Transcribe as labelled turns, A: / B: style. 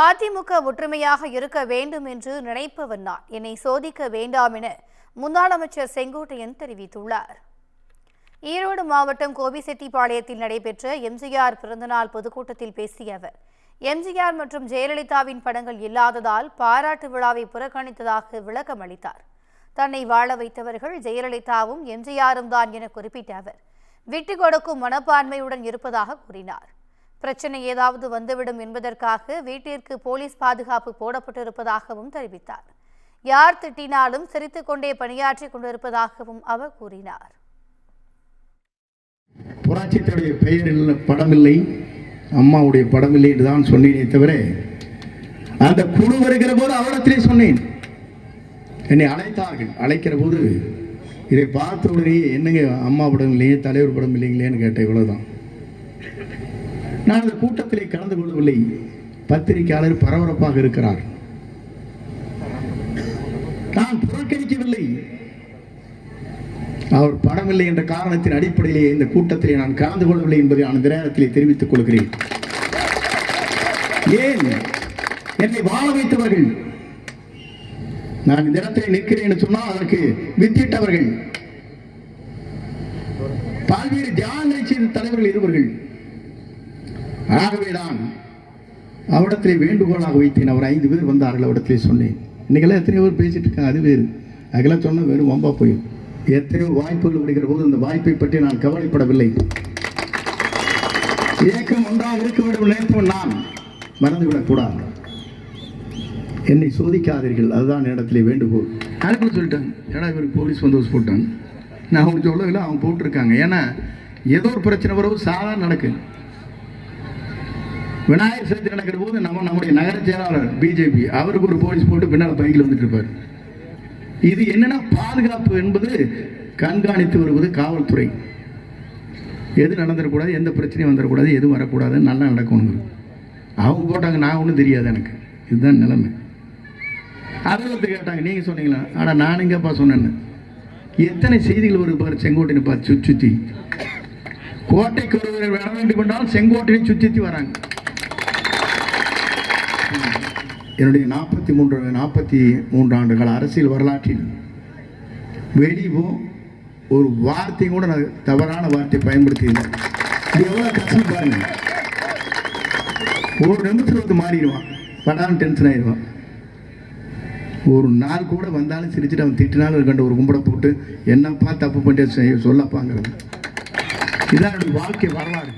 A: அதிமுக ஒற்றுமையாக இருக்க வேண்டும் என்று நினைப்பவன் நான், என்னை சோதிக்க வேண்டாம் என முன்னாள் அமைச்சர் செங்கோட்டையன் தெரிவித்துள்ளார். ஈரோடு மாவட்டம் கோபிசெட்டிப்பாளையத்தில் நடைபெற்ற எம்ஜிஆர் பிறந்தநாள் பொதுக்கூட்டத்தில் பேசிய அவர், எம்ஜிஆர் மற்றும் ஜெயலலிதாவின் படங்கள் இல்லாததால் பாராட்டு விழாவை புறக்கணித்ததாக விளக்கம் அளித்தார். தன்னை வாழ வைத்தவர்கள் ஜெயலலிதாவும் எம்ஜிஆரும் தான் என குறிப்பிட்ட அவர், விட்டுக் கொடுக்கும் மனப்பான்மையுடன் இருப்பதாக கூறினார். பிரச்சனை ஏதாவது வந்துவிடும் என்பதற்காக வீட்டிற்கு போலீஸ் பாதுகாப்பு போடப்பட்டிருப்பதாகவும் தெரிவித்தார். யார் திட்டினாலும் சிரித்துக் கொண்டே பணியாற்றிக் கொண்டிருப்பதாகவும் அவர் கூறினார்.
B: புரட்சித்துடைய பெயரில் படமில்லை, அம்மாவுடைய படமில்லை என்றுதான் சொன்னேனே தவிர, அந்த குழு வருகிற போது அவரிடத்திலே சொன்னேன். என்னை அழைத்தார்கள். அழைக்கிற போது இதை பார்த்த உடனே என்னங்க அம்மா படம் இல்லையே, தலைவர் படம் இல்லைங்களேன்னு கேட்டேன். இவ்வளவுதான். நான் அந்த கூட்டத்திலே கலந்து கொள்ளவில்லை. பத்திரிகையாளர் பரபரப்பாக இருக்கிறார். நான் புறக்கணிக்கவில்லை. அவர் படமில்லை என்ற காரணத்தின் அடிப்படையிலே இந்த கூட்டத்திலே நான் கலந்து கொள்ளவில்லை என்பதை நான் இந்த நேரத்திலே தெரிவித்துக் கொள்கிறேன். ஏன் என்னை வாழ வைத்தவர்கள், நான் இந்த இடத்திலே நிற்கிறேன் என்று சொன்னால் அதற்கு வித்திட்டவர்கள், பல்வேறு தியாகங்களை செய்த தலைவர்கள் இருவர்கள். ஆகவேதான் அவரிடத்திலே வேண்டுகோளாக வைத்தேன். அவர் 5 பேர் வந்தார்கள். அவரிடத்திலே சொன்னேன். இன்னைக்கெல்லாம் எத்தனையோ பேர் பேசிட்டு இருக்காங்க, அது வேறு. அதெல்லாம் சொன்ன வெறும் வம்பா போயும். எத்தனையோ வாய்ப்புகள் விடுகிற போது அந்த வாய்ப்பை பற்றி நான் கவலைப்படவில்லை. ஏக்கம் ஒன்றாக இருக்க வேண்டும் நினைப்போம். நான் மறந்துவிடக்கூடாது. என்னை சோதிக்காதீர்கள், அதுதான் இடத்திலே வேண்டுகோள். அதுக்குள்ள சொல்லிட்டாங்க, ஏன்னா இவருக்கு போலீஸ் பந்தோபஸ்து போட்டாங்க. நான் அவங்க சொல்லவில்லை, அவங்க போட்டிருக்காங்க. ஏன்னா ஏதோ ஒரு பிரச்சனை வரவும் சாதாரண நடக்கு. விநாயகர் சதுர்த்தி நடக்கிற போது நம்முடைய நகர செயலாளர் பிஜேபி அவருக்கு ஒரு போலீஸ் போட்டு பின்னால் பைக்கில் வந்துட்டு இருப்பார். இது என்னன்னா பாதுகாப்பு என்பது கண்காணித்து வருவது காவல்துறை. எது நடந்துடக்கூடாது, எந்த பிரச்சனையும் வந்துடக்கூடாது, எதுவும் வரக்கூடாது, நல்லா நடக்கணும். அவங்க போட்டாங்க, நான் ஒன்றும் தெரியாது எனக்கு. இதுதான் நிலைமை. அதில் கேட்டாங்க, நீங்கள் சொன்னீங்களா? ஆனால் நான் எங்கப்பா சொன்னேன்னு. எத்தனை செய்திகள் ஒரு பாரு, செங்கோட்டையை பார்த்து சுற்றி கோட்டைக்கு ஒருவர் வர வேண்டும் என்றால் செங்கோட்டையை சுற்றி வராங்க. என்னுடைய 43 ஆண்டுகள் அரசியல் வரலாற்றில் வெளியும் ஒரு வார்த்தை கூட நான் தவறான வார்த்தை பயன்படுத்தியது. எவ்வளோ கஷ்டம் பாருங்க. ஒரு நிமிஷம் வந்து மாறிடுவான், படாமல் டென்ஷன் ஆயிடுவான். ஒரு நாள் கூட வந்தாலும் சிரிச்சுட்டு அவன் திட்டினாலும் இருக்கின்ற ஒரு கும்பிட போட்டு என்னப்பா தப்பு பண்ணிட்டு சொல்லப்பாங்கிறது. இதான் என்னுடைய வாழ்க்கை வரலாறு.